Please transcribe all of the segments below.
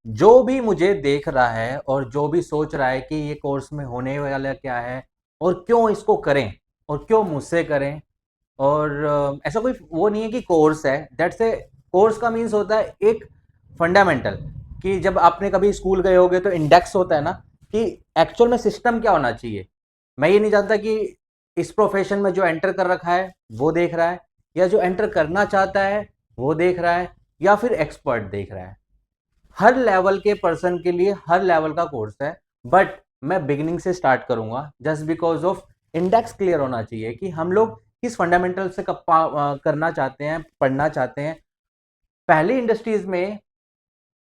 जो भी मुझे देख रहा है और जो भी सोच रहा है कि ये कोर्स में होने वाला क्या है और क्यों इसको करें और क्यों मुझसे करें, और ऐसा कोई वो नहीं है कि कोर्स है, दैट्स ए कोर्स का मीन्स होता है एक फंडामेंटल, कि जब आपने कभी स्कूल गए होगे तो इंडेक्स होता है ना, कि एक्चुअल में सिस्टम क्या होना चाहिए। मैं ये नहीं जानता कि इस प्रोफेशन में जो एंटर कर रखा है वो देख रहा है, या जो एंटर करना चाहता है वो देख रहा है, या फिर एक्सपर्ट देख रहा है। हर लेवल के पर्सन के लिए हर लेवल का कोर्स है, बट मैं बिगिनिंग से स्टार्ट करूंगा just because of index clear होना चाहिए कि हम लोग किस फंडामेंटल से करना चाहते हैं, पढ़ना चाहते हैं। पहली इंडस्ट्रीज में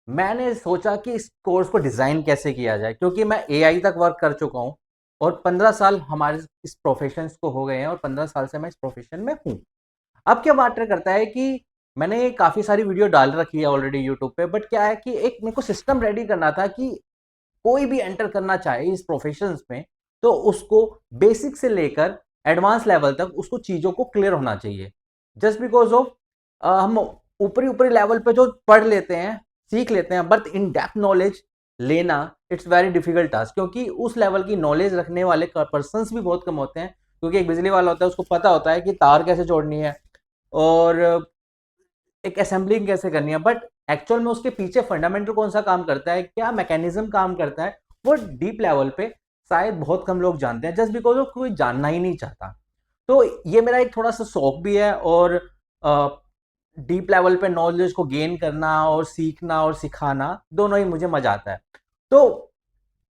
मैंने सोचा कि इस कोर्स को डिज़ाइन कैसे किया जाए, क्योंकि मैं एआई तक वर्क कर चुका हूँ और 15 साल हमारे इस प्रोफेशन को हो गए हैं और 15 साल से मैं इस प्रोफेशन में हूँ। अब क्या मैटर करता है कि मैंने काफ़ी सारी वीडियो डाल रखी है ऑलरेडी यूट्यूब पे, बट क्या है कि एक मेरे को सिस्टम रेडी करना था कि कोई भी एंटर करना चाहे इस प्रोफेशंस में तो उसको बेसिक से लेकर एडवांस लेवल तक उसको चीज़ों को क्लियर होना चाहिए। जस्ट बिकॉज ऑफ हम ऊपरी ऊपरी लेवल पे जो पढ़ लेते हैं, सीख लेते हैं, बट इन डेप्थ नॉलेज लेना इट्स वेरी डिफिकल्ट टास्क, क्योंकि उस लेवल की नॉलेज रखने वाले पर्सन भी बहुत कम होते हैं। क्योंकि एक बिजली वाला होता है, उसको पता होता है कि तार कैसे जोड़नी है और एक असेंबलिंग कैसे करनी है, बट एक्चुअल में उसके पीछे फंडामेंटल कौन सा काम करता है, क्या मैकेनिज्म काम करता है, वो डीप लेवल पे शायद बहुत कम लोग जानते हैं, जस्ट बिकॉज वो कोई जानना ही नहीं चाहता। तो ये मेरा एक थोड़ा सा शौक भी है, और डीप लेवल पे नॉलेज को गेन करना और सीखना और सिखाना दोनों ही मुझे मजा आता है। तो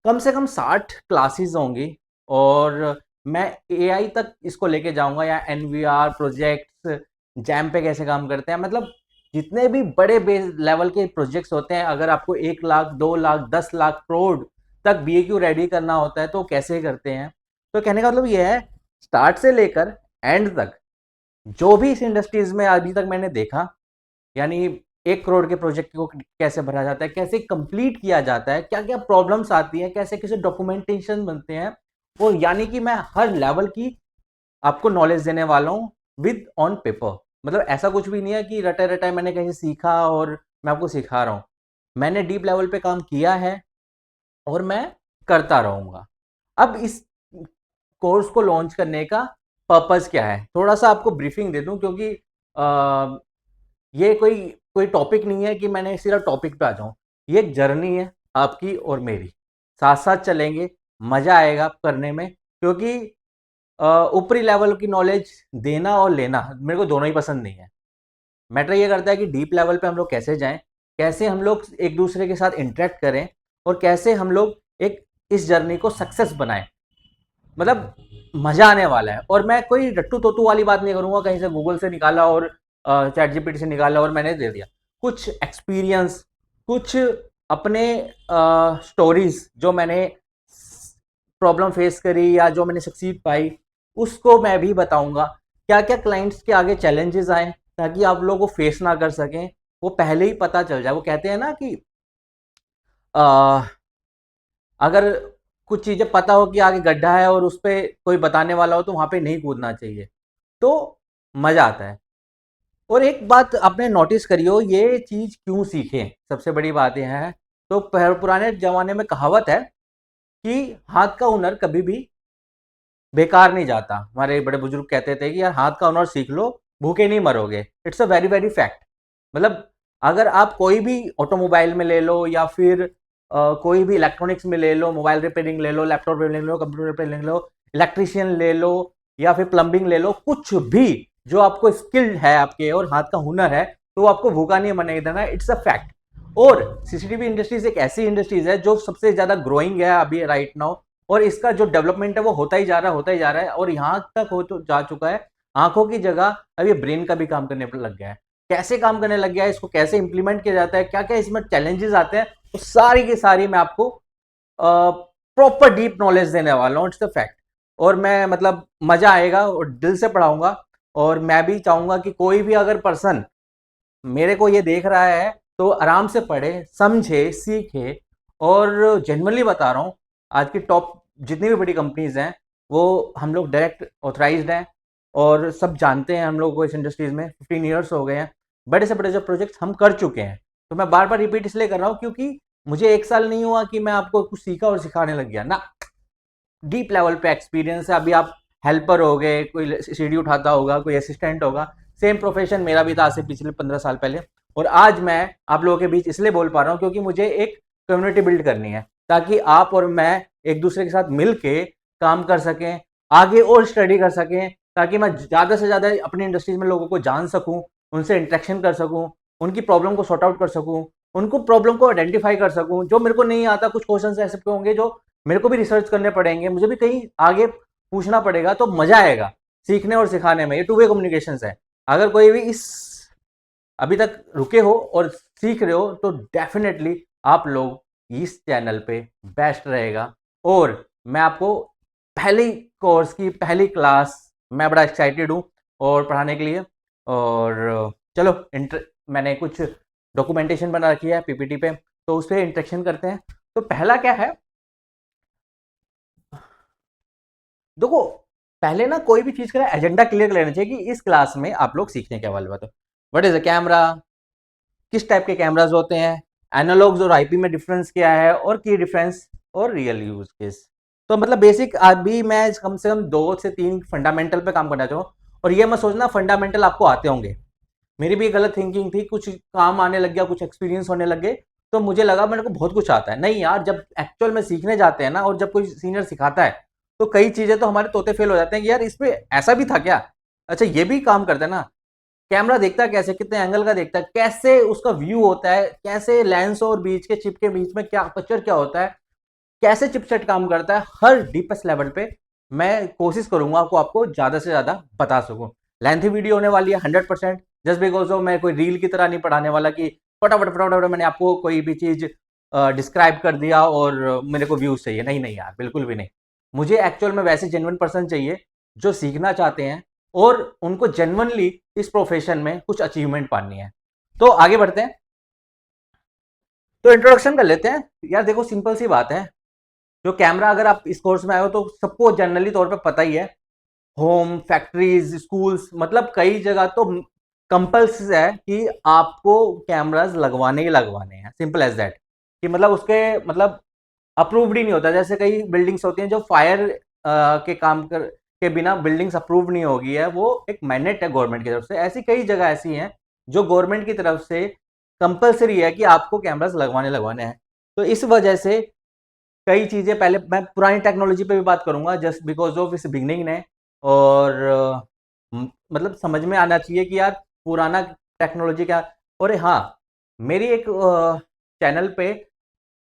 कम से कम 60 क्लासेस होंगी, और मैं एआई तक इसको लेके जाऊंगा, या एनवीआर प्रोजेक्ट्स, जैम पे कैसे काम करते हैं, मतलब जितने भी बड़े बेस लेवल के प्रोजेक्ट्स होते हैं, अगर आपको 1 लाख 2 लाख 10 लाख करोड़ तक बीएक्यू रेडी करना होता है तो कैसे करते हैं। तो कहने का मतलब ये है, स्टार्ट से लेकर एंड तक जो भी इस इंडस्ट्रीज में अभी तक मैंने देखा, यानी 1 करोड़ के प्रोजेक्ट को कैसे भरा जाता है, कैसे कंप्लीट किया जाता है, क्या क्या प्रॉब्लम्स आती हैं, कैसे कैसे डॉक्यूमेंटेशन बनते हैं, वो यानी कि मैं हर लेवल की आपको नॉलेज देने वाला हूँ विद ऑन पेपर। मतलब ऐसा कुछ भी नहीं है कि रटे रटाए मैंने कहीं सीखा और मैं आपको सिखा रहा हूँ। मैंने डीप लेवल पे काम किया है और मैं करता रहूँगा। अब इस कोर्स को लॉन्च करने का पर्पस क्या है, थोड़ा सा आपको ब्रीफिंग दे दूं, क्योंकि ये कोई कोई टॉपिक नहीं है कि मैंने सिर्फ टॉपिक पे आ जाऊं। ये एक जर्नी है आपकी और मेरी, साथ साथ चलेंगे, मजा आएगा करने में, क्योंकि ऊपरी लेवल की नॉलेज देना और लेना मेरे को दोनों ही पसंद नहीं है। मैटर ये करता है कि डीप लेवल पे हम लोग कैसे जाएं, कैसे हम लोग एक दूसरे के साथ इंटरेक्ट करें, और कैसे हम लोग एक इस जर्नी को सक्सेस बनाएं। मतलब मजा आने वाला है, और मैं कोई रट्टू तोतू वाली बात नहीं करूंगा, कहीं से गूगल से निकाला और चैट जीपीटी से निकाला और मैंने दे दिया। कुछ एक्सपीरियंस, कुछ अपने स्टोरीज जो मैंने प्रॉब्लम फेस करी या जो मैंने सक्सीड पाई, उसको मैं भी बताऊंगा। क्या क्या क्लाइंट्स के आगे चैलेंजेस आए, ताकि आप लोग वो फेस ना कर सकें, वो पहले ही पता चल जाए। वो कहते हैं ना कि आ, अगर कुछ चीजें पता हो कि आगे गड्ढा है और उस पर कोई बताने वाला हो तो वहां पे नहीं कूदना चाहिए, तो मजा आता है। और एक बात आपने नोटिस करी हो, ये चीज क्यों सीखें, सबसे बड़ी बात यह है। तो पुराने जमाने में कहावत है कि हाथ का हुनर कभी भी बेकार नहीं जाता। हमारे बड़े बुजुर्ग कहते थे कि यार हाथ का हुनर सीख लो, भूखे नहीं मरोगे। It's a very very fact. मतलब अगर आप कोई भी ऑटोमोबाइल में ले लो, या फिर कोई भी इलेक्ट्रॉनिक्स में ले लो, मोबाइल रिपेयरिंग ले लो, लैपटॉप रिपेयरिंग ले लो, कंप्यूटर रिपेयरिंग ले लो, इलेक्ट्रिशियन ले लो, या फिर प्लम्बिंग ले लो, कुछ भी जो आपको स्किल्ड है आपके और हाथ का हुनर है, तो वो आपको भूखा नहीं मरने देना। It's a fact. और सीसीटीवी इंडस्ट्रीज एक ऐसी इंडस्ट्रीज है जो सबसे ज्यादा ग्रोइंग है अभी राइट नाउ, और इसका जो डेवलपमेंट है वो होता ही जा रहा है, होता ही जा रहा है, और यहाँ तक हो तो जा चुका है आंखों की जगह अब ये ब्रेन का भी काम करने पर लग गया है। कैसे काम करने लग गया है, इसको कैसे इंप्लीमेंट किया जाता है, क्या क्या इसमें चैलेंजेस आते हैं, तो सारी की सारी मैं आपको प्रॉपर डीप नॉलेज देने वाला हूँ। It's the fact. और मैं मतलब मजा आएगा और दिल से पढ़ाऊंगा। और मैं भी चाहूंगा कि कोई भी अगर पर्सन मेरे को ये देख रहा है तो आराम से पढ़े, समझे, सीखे। और जेनरली बता रहा हूँ, आज की टॉप जितनी भी बड़ी कंपनीज हैं वो हम लोग डायरेक्ट ऑथराइज्ड हैं, और सब जानते हैं हम लोग को। इस इंडस्ट्रीज में 15 ईयर्स हो गए हैं, बड़े से बड़े जो प्रोजेक्ट्स हम कर चुके हैं। तो मैं बार बार रिपीट इसलिए कर रहा हूँ क्योंकि मुझे 1 साल नहीं हुआ कि मैं आपको कुछ सीखा और सिखाने लग गया ना, डीप लेवल पे एक्सपीरियंस है। अभी आप हेल्पर हो गए, कोई सीढ़ी उठाता होगा, कोई असिस्टेंट होगा, सेम प्रोफेशन मेरा भी था आज से पिछले 15 साल पहले। और आज मैं आप लोगों के बीच इसलिए बोल पा रहा हूँ क्योंकि मुझे एक कम्युनिटी बिल्ड करनी है, ताकि आप और मैं एक दूसरे के साथ मिल के काम कर सकें, आगे और स्टडी कर सकें, ताकि मैं ज़्यादा से ज़्यादा अपनी इंडस्ट्रीज में लोगों को जान सकूं, उनसे इंटरेक्शन कर सकूं, उनकी प्रॉब्लम को सॉर्ट आउट कर सकूं, उनको प्रॉब्लम को आइडेंटिफाई कर सकूं। जो मेरे को नहीं आता, कुछ क्वेश्चन ऐसे होंगे जो मेरे को भी रिसर्च करने पड़ेंगे, मुझे भी कहीं आगे पूछना पड़ेगा, तो मजा आएगा सीखने और सिखाने में। ये टू वे कम्युनिकेशन है। अगर कोई भी इस अभी तक रुके हो और सीख रहे हो तो डेफिनेटली आप लोग इस चैनल पे बेस्ट रहेगा। और मैं आपको पहली कोर्स की पहली क्लास, मैं बड़ा एक्साइटेड हूँ और पढ़ाने के लिए। और चलो मैंने कुछ डॉक्यूमेंटेशन बना रखी है पीपीटी पे, तो उस पर इंट्रेक्शन करते हैं। तो पहला क्या है, देखो पहले ना कोई भी चीज का एजेंडा क्लियर कर लेना चाहिए कि इस क्लास में आप लोग सीखने के वाले बात है। व्हाट इज अ कैमरा, किस टाइप के कैमराज होते हैं, एनालॉग्स और आईपी में डिफरेंस क्या है, और की डिफरेंस, और रियल यूज केस। तो मतलब बेसिक अभी मैं कम से कम 2 से 3 फंडामेंटल पे काम करना चाहूँ। और ये मत सोचना फंडामेंटल आपको आते होंगे, मेरी भी गलत थिंकिंग थी। कुछ काम आने लग गया, कुछ एक्सपीरियंस होने लग गए, तो मुझे लगा मेरे को बहुत कुछ आता है। नहीं यार, जब एक्चुअल में सीखने जाते हैं ना, और जब कोई सीनियर सिखाता है, तो कई चीजें तो हमारे तोते फेल हो जाते हैं कि यार इसमें ऐसा भी था क्या, अच्छा ये भी काम करता है ना। कैमरा देखता है कैसे, कितने एंगल का देखता है, कैसे उसका व्यू होता है, कैसे लेंस और बीच के चिप के बीच में क्या अपर्चर क्या होता है, कैसे चिपसेट काम करता है, हर डीपेस्ट लेवल पे मैं कोशिश करूंगा आपको ज्यादा से ज्यादा बता सकूं। लेंथी वीडियो होने वाली है 100%, जस्ट बिकॉज ऑफ मैं कोई रील की तरह नहीं पढ़ाने वाला कि फटाफट फटाफट मैंने आपको कोई भी चीज डिस्क्राइब कर दिया और मेरे को व्यूज चाहिए। नहीं नहीं यार, बिल्कुल भी नहीं। मुझे एक्चुअल में वैसे जेन्युइन पर्सन चाहिए जो सीखना चाहते हैं और उनको जेन्युइनली इस प्रोफेशन में कुछ अचीवमेंट पानी है। तो आगे बढ़ते हैं, तो इंट्रोडक्शन कर लेते हैं। यार देखो, सिंपल सी बात है, जो कैमरा, अगर आप इस कोर्स में आए हो तो सबको जनरली तौर पे पता ही है, होम, फैक्ट्रीज, स्कूल्स, मतलब कई जगह तो कंपल्स है कि आपको कैमरास लगवाने ही लगवाने हैं। सिंपल एज दैट, कि मतलब उसके मतलब अप्रूव्ड ही नहीं होता। जैसे कई बिल्डिंग्स होती हैं जो फायर के काम कर के बिना बिल्डिंग्स अप्रूव नहीं होगी है, वो एक मैंडेट है गवर्नमेंट की तरफ से। ऐसी कई जगह ऐसी हैं जो गवर्नमेंट की तरफ से कंपलसरी है कि आपको कैमरास लगवाने लगवाने हैं। तो इस वजह से कई चीजें, पहले मैं पुरानी टेक्नोलॉजी पे भी बात करूंगा जस्ट बिकॉज ऑफ इस बिगनिंग ने। और मतलब समझ में आना चाहिए कि यार पुराना टेक्नोलॉजी क्या। और हाँ, मेरी एक चैनल पे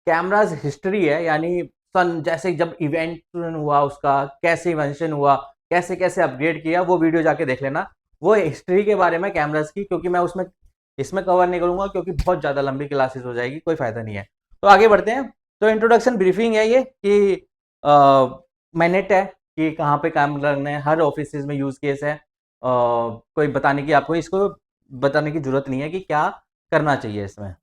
कैमराज हिस्ट्री है, यानी सन जैसे जब इवेंट हुआ, उसका कैसे इन्वेंशन हुआ, कैसे कैसे अपग्रेड किया, वो वीडियो जाके देख लेना। वो हिस्ट्री के बारे में कैमराज की, क्योंकि मैं उसमें इसमें कवर नहीं करूंगा क्योंकि बहुत ज़्यादा लंबी क्लासेस हो जाएगी, कोई फायदा नहीं है। तो आगे बढ़ते हैं। तो इंट्रोडक्शन ब्रीफिंग है ये कि मैनेट है कि कहाँ पे काम करना है, हर ऑफिस में यूज केस है। कोई बताने की, आपको इसको बताने की जरूरत नहीं है कि क्या करना चाहिए इसमें।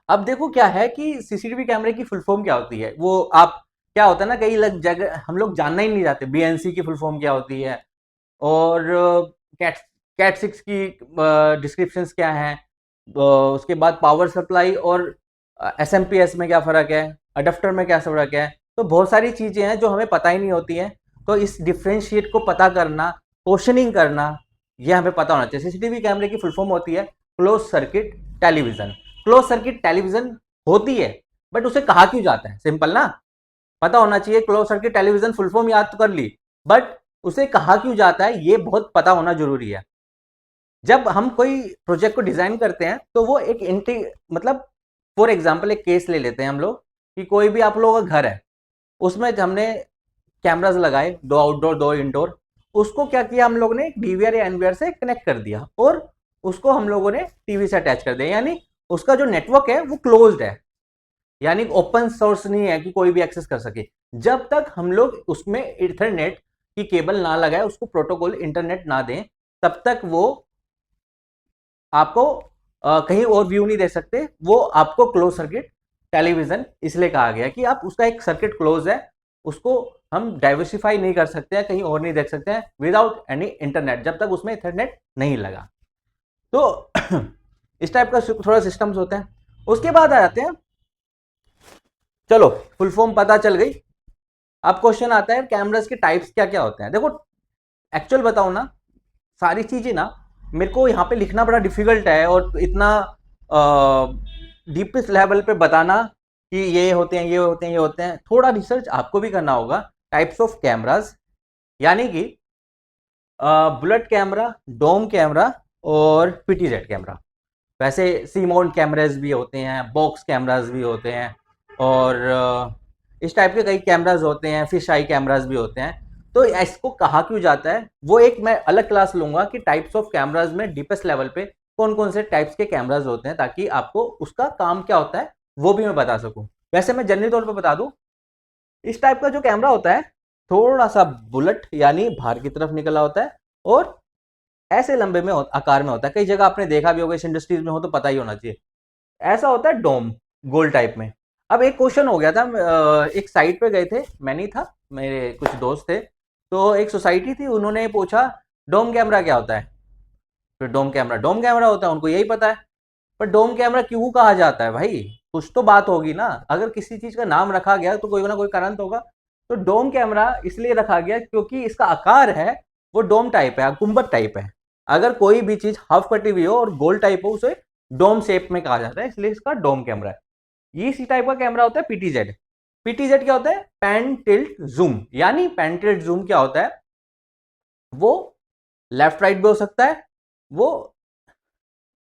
अब देखो क्या है कि सीसीटीवी कैमरे की फुल फॉर्म क्या होती है, वो आप क्या होता है ना, कई जगह हम लोग जानना ही नहीं चाहते बीएनसी की फुल फॉर्म क्या होती है, और कैट कैट 6 की डिस्क्रिप्शंस क्या हैं, उसके बाद पावर सप्लाई और एसएमपीएस में क्या फ़र्क है, अडप्टर में क्या फ़र्क है। तो बहुत सारी चीज़ें हैं जो हमें पता ही नहीं होती हैं। तो इस डिफ्रेंशिएट को पता करना, क्वेश्चनिंग करना, ये हमें पता होना चाहिए। सीसीटीवी कैमरे की फुल फॉर्म होती है close circuit television. Close circuit television होती है, बट उसे कहा क्यों जाता है, सिंपल ना, पता होना चाहिए। Close circuit television full form याद तो कर ली, बट उसे कहा क्यों जाता है ये बहुत पता होना जरूरी है। जब हम कोई प्रोजेक्ट को डिजाइन करते हैं तो वो एक मतलब फॉर एग्जाम्पल एक केस ले लेते हैं हम लोग कि कोई भी आप लोगों का घर है, उसमें हमने कैमराज लगाए, 2 आउटडोर 2 इंडोर। उसको क्या किया हम लोगों ने, डीवीआर या एनवीआर से कनेक्ट कर दिया और उसको हम लोगों ने टीवी से अटैच कर दिया, यानी उसका जो नेटवर्क है वो क्लोज्ड है, यानी ओपन सोर्स नहीं है कि कोई भी एक्सेस कर सके। जब तक हम लोग उसमें इंटरनेट की केबल ना लगाए, उसको प्रोटोकॉल इंटरनेट ना दें, तब तक वो आपको कहीं और व्यू नहीं दे सकते। वो आपको क्लोज सर्किट टेलीविजन इसलिए कहा गया कि आप उसका एक सर्किट क्लोज है, उसको हम डाइवर्सिफाई नहीं कर सकते हैं, कहीं और नहीं देख सकते हैं विदाउट एनी इंटरनेट, जब तक उसमें इंटरनेट नहीं लगा। तो इस टाइप का थोड़ा सिस्टम्स होते हैं। उसके बाद आ जाते हैं, चलो फुल फॉर्म पता चल गई। अब क्वेश्चन आता है कैमरास के टाइप्स क्या क्या होते हैं। देखो एक्चुअल बताऊं ना, सारी चीजें ना मेरे को यहाँ पे लिखना बड़ा डिफिकल्ट है, और इतना डीपेस्ट लेवल पे बताना कि ये होते हैं ये होते हैं ये होते हैं, थोड़ा रिसर्च आपको भी करना होगा। टाइप्स ऑफ कैमरास यानी कि बुलेट कैमरा, डोम कैमरा और पीटीजेड कैमरा। वैसे सी माउंट कैमराज भी होते हैं, बॉक्स कैमराज भी होते हैं, और इस टाइप के कई कैमराज होते हैं, फिश आई कैमराज भी होते हैं। तो इसको कहा क्यों जाता है वो एक मैं अलग क्लास लूंगा कि टाइप्स ऑफ कैमराज में डीपेस्ट लेवल पे कौन कौन से टाइप्स के कैमराज होते हैं, ताकि आपको उसका काम क्या होता है वो भी मैं बता सकूं। वैसे मैं जनरली तौर पर बता दूं, इस टाइप का जो कैमरा होता है थोड़ा सा बुलेट यानी बाहर की तरफ निकला होता है, और ऐसे लंबे में आकार में होता है। कई जगह आपने देखा भी होगा, इस इंडस्ट्रीज में हो तो पता ही होना चाहिए। ऐसा होता है डोम, गोल टाइप में। अब एक क्वेश्चन हो गया था, एक साइट पे गए थे, मैं नहीं था, मेरे कुछ दोस्त थे, तो एक सोसाइटी थी, उन्होंने पूछा डोम कैमरा क्या होता है। फिर डोम कैमरा होता है, उनको यही पता है। पर डोम कैमरा क्यों कहा जाता है भाई, कुछ तो बात होगी ना। अगर किसी चीज का नाम रखा गया तो कोई ना कोई कारण तो होगा। तो डोम कैमरा इसलिए रखा गया क्योंकि इसका आकार है वो डोम टाइप है, गुंबद टाइप है। अगर कोई भी चीज हाफ कटी हुई हो और गोल टाइप हो उसे डोम शेप में कहा जाता है, इसलिए इसका डोम कैमरा है। ये इसी टाइप का कैमरा होता है पीटीजेड। पीटीजेड क्या होता है? Pan tilt zoom. यानी पैन टिल्ट जूम क्या होता है, वो लेफ्ट राइट भी हो सकता है, वो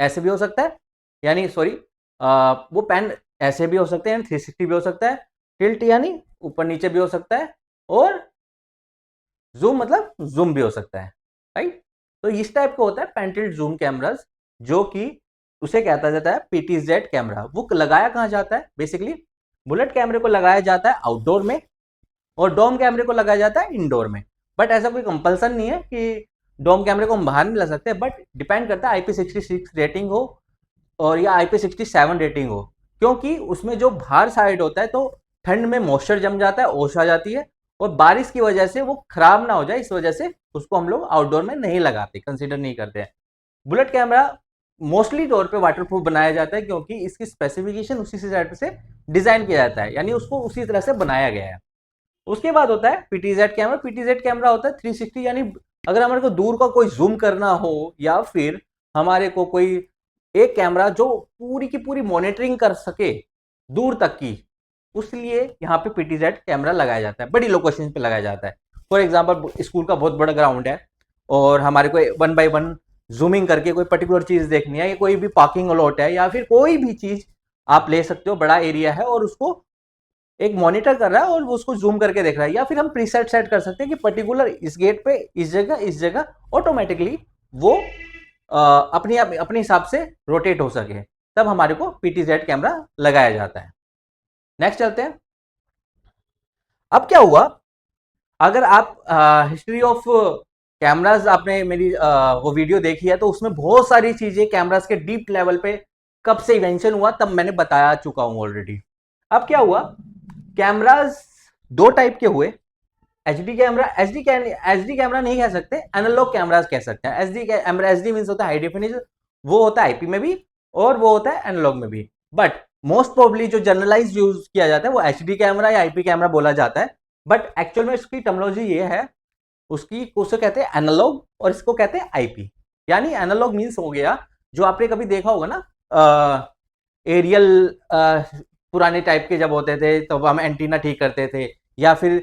ऐसे भी हो सकता है, यानी सॉरी, वो पेन ऐसे भी हो सकते हैं, 360 भी हो सकता है, टिल्ट यानी ऊपर नीचे भी हो सकता है, और जूम मतलब जूम भी हो सकता है, राइट। तो इस टाइप का होता है पेन टिल्ट जूम कैमरास, जो कि उसे कहता जाता है पीटीजेड कैमरा। वो लगाया कहाँ जाता है? बेसिकली बुलेट कैमरे को लगाया जाता है आउटडोर में, और डोम कैमरे को लगाया जाता है इंडोर में। बट ऐसा कोई कंपल्सन नहीं है कि डोम कैमरे को हम बाहर नहीं ला सकते, बट डिपेंड करता है IP66 रेटिंग हो और या IP67 रेटिंग हो, क्योंकि उसमें जो बाहर साइड होता है तो ठंड में मॉइस्चर जम जाता है, ओस आ जाती है, और बारिश की वजह से वो खराब ना हो जाए, इस वजह से उसको हम लोग आउटडोर में नहीं लगाते, कंसिडर नहीं करते हैं। बुलेट कैमरा मोस्टली तौर पे वाटरप्रूफ बनाया जाता है, क्योंकि इसकी स्पेसिफिकेशन उसी से डिजाइन किया जाता है, यानी उसको उसी तरह से बनाया गया है। उसके बाद होता है पीटीजेड कैमरा। पीटीजेड कैमरा होता है 360, यानी अगर हमारे को दूर का कोई जूम करना हो, या फिर हमारे को कोई एक कैमरा जो पूरी की पूरी मॉनिटरिंग कर सके दूर तक की, उसलिए यहाँ पे पीटीजेड कैमरा लगाया जाता है, बड़ी लोकेशन पे लगाया जाता है। फॉर एग्जांपल स्कूल का बहुत बड़ा ग्राउंड है, और हमारे को 1 by 1 जूमिंग करके कोई पर्टिकुलर चीज देखनी है, या कोई भी पार्किंग लॉट है, या फिर कोई भी चीज आप ले सकते हो, बड़ा एरिया है और उसको एक मॉनिटर कर रहा है और वो उसको जूम करके देख रहा है। या फिर हम प्रीसेट सेट कर सकते हैं कि पर्टिकुलर इस गेट पे इस जगह ऑटोमेटिकली वो अपनी अपने हिसाब से रोटेट हो सके, तब हमारे को पीटीजेड कैमरा लगाया जाता है। नेक्स्ट चलते हैं। अब क्या हुआ, अगर आप हिस्ट्री ऑफ कैमराज आपने मेरी वो वीडियो देखी है, तो उसमें बहुत सारी चीजें कैमराज के डीप लेवल पे कब से इन्वेंशन हुआ तब मैंने बता चुका हूं ऑलरेडी। अब क्या हुआ, कैमराज दो टाइप के हुए। एचडी कैमरा, एचडी कैमरा नहीं कह सकते, एनालॉग कैमराज कह सकते हैं। एचडी कैमरा, एचडी मींस होता है हाई डेफिनेशन, वो होता है आईपी में भी और वो होता है एनालॉग में भी। बट मोस्ट प्रोबेबली जो जनरलाइज यूज किया जाता है वो एचडी कैमरा या आईपी कैमरा बोला जाता है। बट एक्चुअल में इसकी टर्मिनोलॉजी ये है, उसकी उसे कहते हैं एनालॉग और इसको कहते हैं आईपी। यानी एनालॉग मींस हो गया, जो आपने कभी देखा होगा ना, एरियल पुराने टाइप के जब होते थे तब हम एंटीना ठीक करते थे, या फिर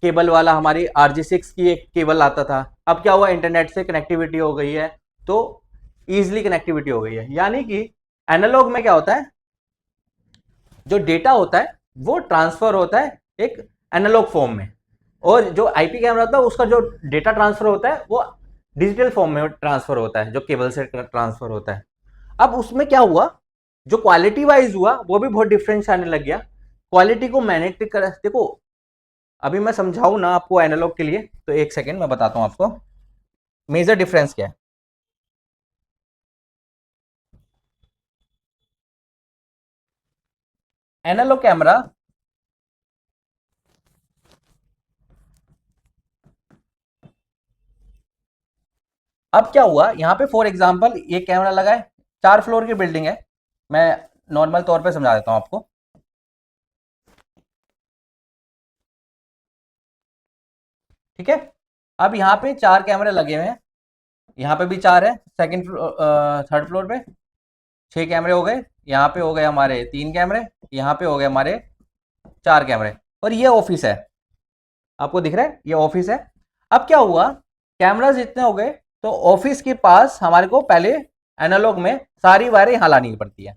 केबल वाला हमारी RG6 की एक केबल आता था। अब क्या हुआ, इंटरनेट से कनेक्टिविटी हो गई है, तो इजिली कनेक्टिविटी हो गई है। यानी कि एनालॉग में क्या होता है, जो डेटा होता है वो ट्रांसफर होता है एक एनालॉग फॉर्म में, और जो आईपी कैमरा होता है उसका जो डेटा ट्रांसफर होता है वो डिजिटल फॉर्म में ट्रांसफर होता है, जो केबल से ट्रांसफर होता है। अब उसमें क्या हुआ, जो क्वालिटी वाइज हुआ वो भी बहुत डिफरेंस आने लग गया। क्वालिटी को मैनेज कर, देखो अभी मैं समझाऊं ना आपको एनालॉग के लिए, तो एक सेकेंड मैं बताता हूं आपको मेजर डिफरेंस क्या है। एनालॉग कैमरा, अब क्या हुआ यहाँ पे, फॉर एग्जांपल ये कैमरा लगा है, 4 फ्लोर की बिल्डिंग है, मैं नॉर्मल तौर पे समझा देता हूँ आपको। ठीक है, अब यहाँ पे 4 कैमरे लगे हुए हैं, यहाँ पे भी 4 है, सेकंड थर्ड फ्लोर पे 6 कैमरे हो गए, यहाँ पे हो गए हमारे 3 कैमरे, यहाँ पे हो गए हमारे 4 कैमरे, और ये ऑफिस है, आपको दिख रहा है ये ऑफिस है। अब क्या हुआ, कैमरास इतने हो गए, तो ऑफिस के पास हमारे को पहले एनालॉग में सारी वायरें यहां लानी पड़ती है,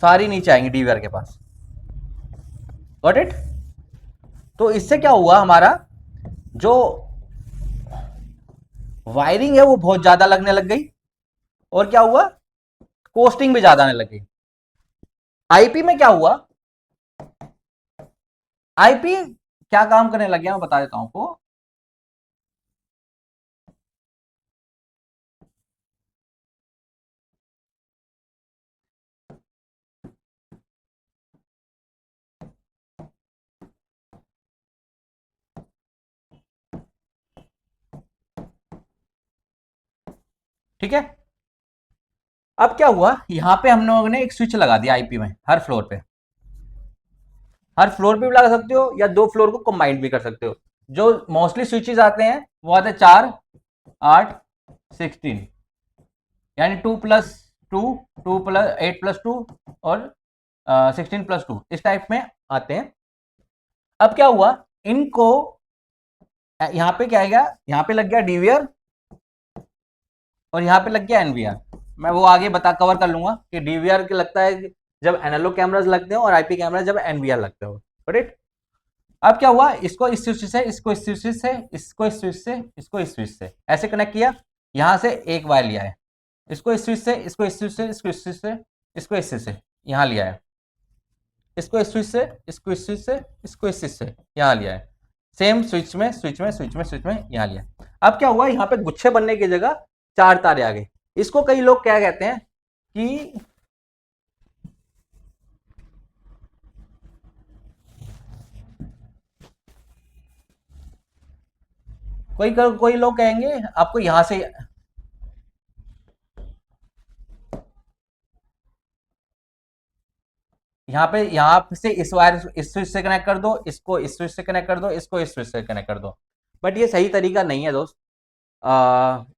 सारी नीचे आएंगी डीवीआर के पास। Got it? तो इससे क्या हुआ, हमारा जो वायरिंग है वो बहुत ज्यादा लगने लग गई, और क्या हुआ, कॉस्टिंग भी ज्यादा आने लग गई। आईपी में क्या हुआ, आईपी क्या काम करने लग गया मैं बता देता हूं आपको। ठीक है, अब क्या हुआ, यहां पे हम लोगों ने एक स्विच लगा दिया आईपी में, हर फ्लोर पे, हर फ्लोर पे भी लगा सकते हो या 2 फ्लोर को कंबाइंड भी कर सकते हो। जो मोस्टली स्विचेस आते हैं वो आते हैं 4, 8, 16, यानी 2+2, 8+2 और 16+2, इस टाइप में आते हैं। अब क्या हुआ, इनको यहां पे क्या आएगा, यहां पे लग गया डीवीआर और यहां पे लग गया एनवीआर। मैं वो आगे बता कवर कर लूंगा कि डीवीआर के लगता है जब एनालॉग कैमरास लगते हैं और आईपी कैमरा जब एनवीआर लगते हो, राइट। अब क्या हुआ, इसको इस स्विच से, इसको इस स्विच से, इसको इस स्विच से, इसको इस स्विच से ऐसे कनेक्ट किया, यहां से एक वायर लिया है, इसको इस स्विच से, इसको इस स्विच से, इसको इस स्विच से, इसको इस स्विच से यहां लिया है, इसको इस स्विच से, इसको इस स्विच से, इसको इस स्विच से यहां लिया है, सेम स्विच में स्विच में स्विच में स्विच में यहां लिया। अब क्या हुआ, यहाँ पे गुच्छे बनने की जगह 4 तारे आ गई। इसको कई लोग क्या कहते हैं कि कोई लोग कहेंगे आपको यहां से, यहाँ से इस वायर इस स्विच से कनेक्ट कर दो, इसको इस स्विच से कनेक्ट कर दो, इसको इस स्विच से कनेक्ट कर दो, बट ये सही तरीका नहीं है दोस्त।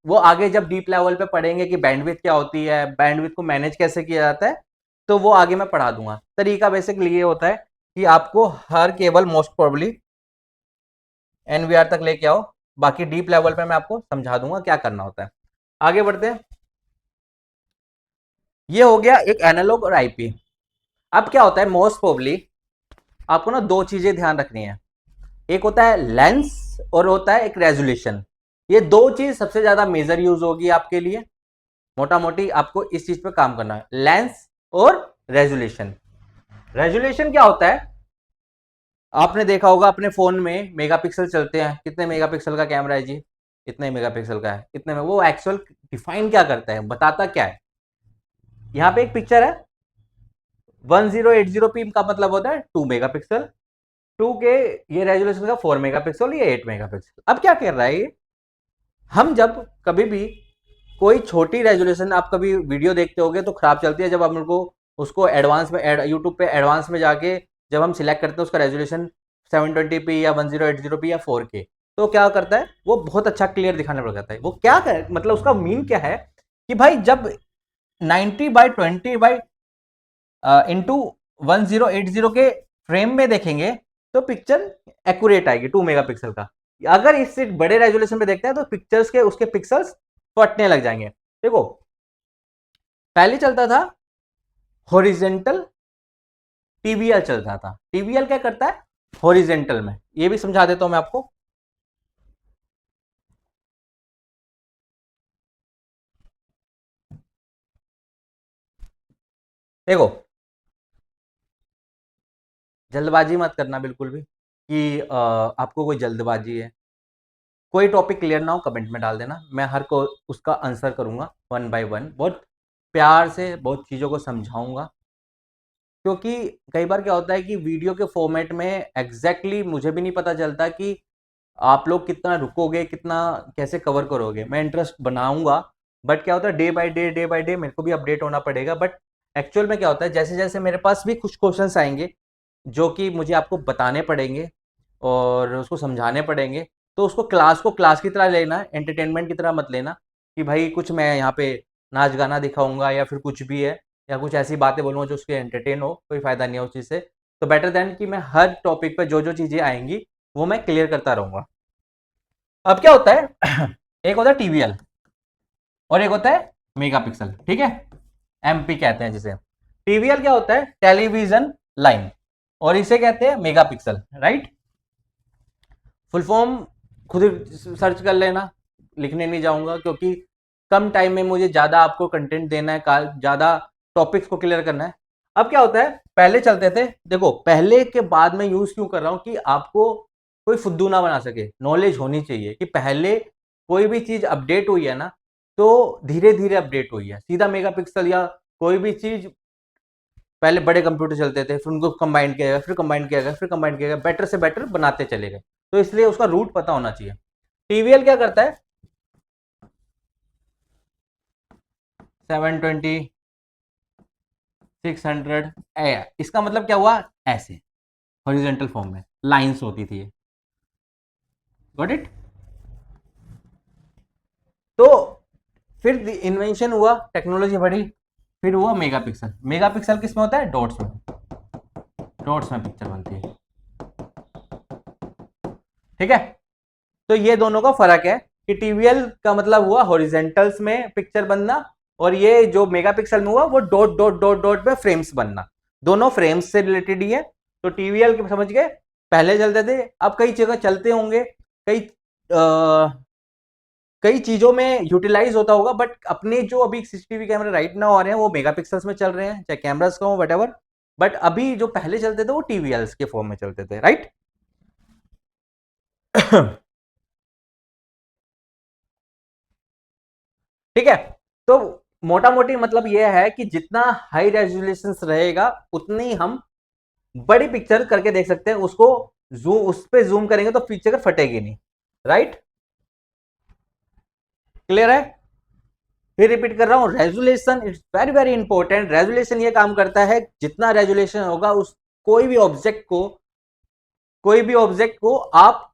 वो आगे जब डीप लेवल पे पढ़ेंगे कि बैंडविड्थ क्या होती है, बैंडविड्थ को मैनेज कैसे किया जाता है, तो वो आगे मैं पढ़ा दूंगा। तरीका बेसिकली ये होता है कि आपको हर केबल मोस्ट प्रोबेबली एनवीआर तक लेके आओ, बाकी डीप लेवल पे मैं आपको समझा दूंगा क्या करना होता है। आगे बढ़ते हैं, ये हो गया एक एनालॉग और आईपी। अब क्या होता है, मोस्ट प्रोबेबली आपको ना 2 चीजें ध्यान रखनी है, एक होता है लेंस और होता है एक रेजोल्यूशन। ये 2 चीज सबसे ज्यादा मेजर यूज होगी आपके लिए, मोटा मोटी आपको इस चीज पे काम करना है, लेंस और रेजोल्यूशन। रेजोल्यूशन क्या होता है, आपने देखा होगा अपने फोन में मेगापिक्सल चलते हैं, कितने मेगापिक्सल का कैमरा है जी, इतने मेगापिक्सल का है, इतने में वो एक्चुअल डिफाइन क्या करता है, बताता क्या है। यहाँ पे एक पिक्चर है 1080p का मतलब होता है 2 मेगापिक्सल, 2 के ये रेजोल्यूशन का 4 मेगापिक्सल, ये 8 मेगापिक्सल। अब क्या कर रहा है ये, हम जब कभी भी कोई छोटी रेजोल्यूशन, आप कभी वीडियो देखते होगे तो खराब चलती है, जब हम लोग को उसको एडवांस में यूट्यूब पे एडवांस में जाके जब हम सिलेक्ट करते हैं उसका रेजोल्यूशन 720p या 1080p या 4K, तो क्या करता है वो बहुत अच्छा क्लियर दिखाने लग जाता है। वो क्या कर मतलब उसका मीन क्या है कि भाई जब 90/20 इंटू 1080 के फ्रेम में देखेंगे तो पिक्चर एक्यूरेट आएगी 2 मेगापिक्सल का। अगर इससे बड़े रेजोल्यूशन पे देखते हैं तो पिक्चर्स के उसके पिक्सल्स फटने लग जाएंगे। देखो पहले चलता था हॉरिजेंटल, टीबीएल चलता था। टीबीएल क्या करता है हॉरिजेंटल में, ये भी समझा देता हूं मैं आपको। देखो जल्दबाजी मत करना बिल्कुल भी कि आपको कोई जल्दबाजी है। कोई टॉपिक क्लियर ना हो कमेंट में डाल देना, मैं हर को उसका आंसर करूंगा 1 बाय 1, बहुत प्यार से बहुत चीज़ों को समझाऊंगा। क्योंकि कई बार क्या होता है कि वीडियो के फॉर्मेट में एग्जैक्टली मुझे भी नहीं पता चलता कि आप लोग कितना रुकोगे, कितना कैसे कवर करोगे। मैं इंटरेस्ट बनाऊंगा बट क्या होता है डे बाय डे मेरे को भी अपडेट होना पड़ेगा। बट एक्चुअल में क्या होता है, जैसे जैसे मेरे पास भी कुछ क्वेश्चंस आएंगे जो कि मुझे आपको बताने पड़ेंगे और उसको समझाने पड़ेंगे, तो उसको क्लास की तरह लेना, एंटरटेनमेंट की तरह मत लेना कि भाई कुछ मैं यहाँ पे नाच गाना दिखाऊंगा या फिर कुछ भी है या कुछ ऐसी बातें बोलूँगा जो उसके एंटरटेन हो, कोई फायदा नहीं है उस चीज़ से। तो बेटर देन कि मैं हर टॉपिक पे जो जो चीज़ें आएंगी वो मैं क्लियर करता रहूंगा। अब क्या होता है एक होता है टीवीएल और एक होता है मेगापिक्सल, ठीक है, एमपी कहते हैं जिसे। टीवीएल क्या होता है, टेलीविजन लाइन, और इसे कहते हैं मेगापिक्सल, राइट। फुल फॉर्म खुद सर्च कर लेना, लिखने नहीं जाऊंगा क्योंकि कम टाइम में मुझे ज्यादा आपको कंटेंट देना है, ज्यादा टॉपिक्स को क्लियर करना है। अब क्या होता है, पहले चलते थे, देखो पहले के बाद में यूज क्यों कर रहा हूं कि आपको कोई फुद्दू ना बना सके, नॉलेज होनी चाहिए कि पहले कोई भी चीज अपडेट हुई है ना तो धीरे धीरे अपडेट हुई है। सीधा मेगापिक्सल या कोई भी चीज, पहले बड़े कंप्यूटर चलते थे, फिर उनको कंबाइन किया गया, फिर कंबाइन किया गया, फिर कंबाइन किया गया, बेटर से बेटर बनाते चले गए। तो इसलिए उसका रूट पता होना चाहिए। टीवीएल क्या करता है, 720 600, इसका मतलब क्या हुआ, ऐसे हॉरिजॉन्टल फॉर्म में लाइंस होती थी, गॉट इट। तो फिर इन्वेंशन हुआ, टेक्नोलॉजी बढ़ी, फिर हुआ मेगापिक्सल। मेगापिक्सल किस में होता है, डॉट्स में, डॉट्स में पिक्चर बनती है, ठीक है। तो ये दोनों का फर्क है कि टीवीएल का मतलब हुआ हॉरिजेंटल्स में पिक्चर बनना और ये जो मेगापिक्सल में हुआ वो डॉट डॉट डॉट डॉट में फ्रेम्स बनना, दोनों फ्रेम्स से रिलेटेड ही है। तो टीवीएल के समझ गए, पहले चलते थे, अब कई जगह चलते होंगे, कई कई चीजों में यूटिलाइज होता होगा, बट अपने जो अभी सीसीटीवी कैमरे राइट नाउ आ रहे हैं वो मेगापिक्सल्स में चल रहे हैं, चाहे कैमरास का हो वट, बट अभी जो पहले चलते थे वो टीवीएल्स के फॉर्म में चलते थे, राइट। ठीक है। तो मोटा मोटी मतलब यह है कि जितना हाई रेजोल्यूशन रहेगा उतनी हम बड़ी पिक्चर करके देख सकते हैं, उसको जूम, उस पर जूम करेंगे तो पिक्चर फटेगी नहीं, राइट। क्लियर है। फिर रिपीट कर रहा हूं, resolution it's very very important. Resolution ये काम करता है, जितना रेजोल्यूशन होगा उस कोई भी ऑब्जेक्ट को, कोई भी ऑब्जेक्ट को आप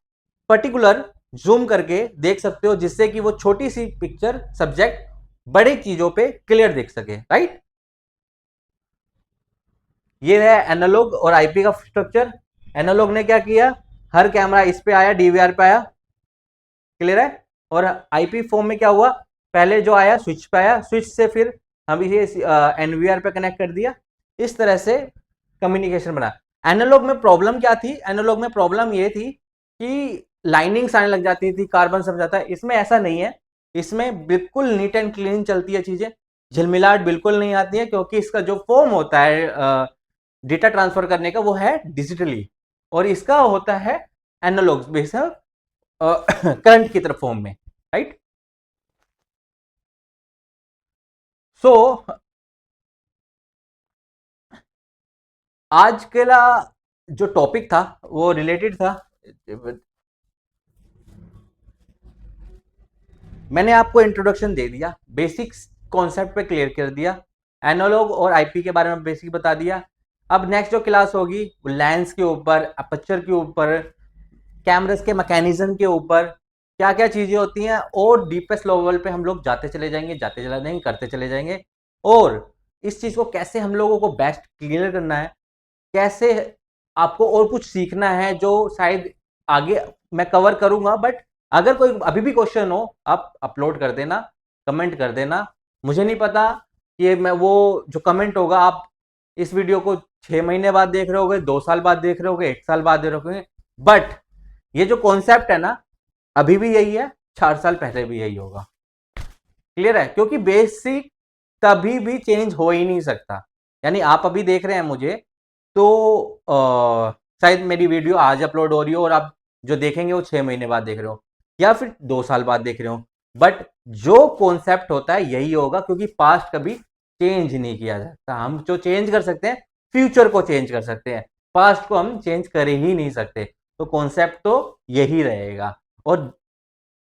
पर्टिकुलर जूम करके देख सकते हो, जिससे कि वो छोटी सी पिक्चर सब्जेक्ट बड़ी चीजों पे क्लियर देख सके, राइट। ये है एनालॉग और आईपी का स्ट्रक्चर। एनालॉग ने क्या किया, हर कैमरा इस पे आया, डीवीआर पे आया, क्लियर है। और आईपी फॉर्म में क्या हुआ, पहले जो आया स्विच पे आया, स्विच से फिर हम इसे एनवीआर पे कनेक्ट कर दिया, इस तरह से कम्युनिकेशन बना। एनालॉग में प्रॉब्लम क्या थी, एनालॉग में प्रॉब्लम ये थी कि लाइनिंग्स आने लग जाती थी, कार्बन सब जाता है। इसमें ऐसा नहीं है, इसमें बिल्कुल नीट एंड क्लीन चलती है चीजें, झिलमिलाहट बिल्कुल नहीं आती है, क्योंकि इसका जो फॉर्म होता है डेटा ट्रांसफर करने का वो है डिजिटली, और इसका होता है एनालॉग बेसिस करंट की तरफ फॉर्म में, राइट। सो आज के ला जो टॉपिक था वो रिलेटेड था, मैंने आपको इंट्रोडक्शन दे दिया, बेसिक्स कॉन्सेप्ट पे क्लियर कर दिया, एनालॉग और आईपी के बारे में बेसिक बता दिया। अब नेक्स्ट जो क्लास होगी वो लेंस के ऊपर, अपर्चर के ऊपर, कैमरास के मैकेनिज्म के ऊपर, क्या क्या चीजें होती हैं, और डीपेस्ट लेवल पे हम लोग जाते चले जाएंगे, जाते चले जाएंगे, करते चले जाएंगे। और इस चीज को कैसे हम लोगों को बेस्ट क्लियर करना है, कैसे आपको और कुछ सीखना है जो शायद आगे मैं कवर करूंगा। बट अगर कोई अभी भी क्वेश्चन हो आप अपलोड कर देना, कमेंट कर देना। मुझे नहीं पता कि मैं वो जो कमेंट होगा आप इस वीडियो को 6 महीने बाद देख रहे होगे, 2 साल बाद देख रहे होगे, 1 साल बाद देख रहे होगे, बट ये जो कॉन्सेप्ट है ना अभी भी यही है, 4 साल पहले भी यही होगा, क्लियर है। क्योंकि बेसिक कभी भी चेंज हो ही नहीं सकता। यानी आप अभी देख रहे हैं मुझे, तो शायद मेरी वीडियो आज अपलोड हो रही हो और आप जो देखेंगे वो 6 महीने बाद देख रहे हो या फिर 2 साल बाद देख रहे हो, बट जो कॉन्सेप्ट होता है यही होगा, क्योंकि पास्ट कभी चेंज नहीं किया जा सकता। हम जो चेंज कर सकते हैं फ्यूचर को चेंज कर सकते हैं, पास्ट को हम चेंज कर ही नहीं सकते। तो कॉन्सेप्ट तो यही रहेगा। और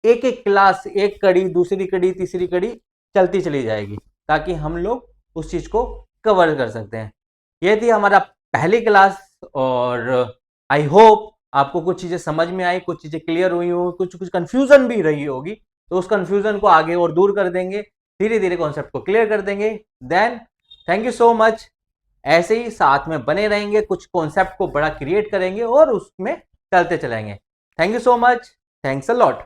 एक एक क्लास, एक कड़ी, दूसरी कड़ी, तीसरी कड़ी, चलती चली जाएगी, ताकि हम लोग उस चीज़ को कवर कर सकते हैं। ये थी हमारा पहली क्लास, और आई होप आपको कुछ चीज़ें समझ में आई, कुछ चीज़ें क्लियर हुई हो, कुछ कुछ कन्फ्यूज़न भी रही होगी, तो उस कन्फ्यूज़न को आगे और दूर कर देंगे, धीरे-धीरे कॉन्सेप्ट को क्लियर कर देंगे। Then thank you so much. ऐसे ही साथ में बने रहेंगे, कुछ कॉन्सेप्ट को बड़ा क्रिएट करेंगे और उसमें चलते चलेंगे। Thank you so much. Thanks a lot.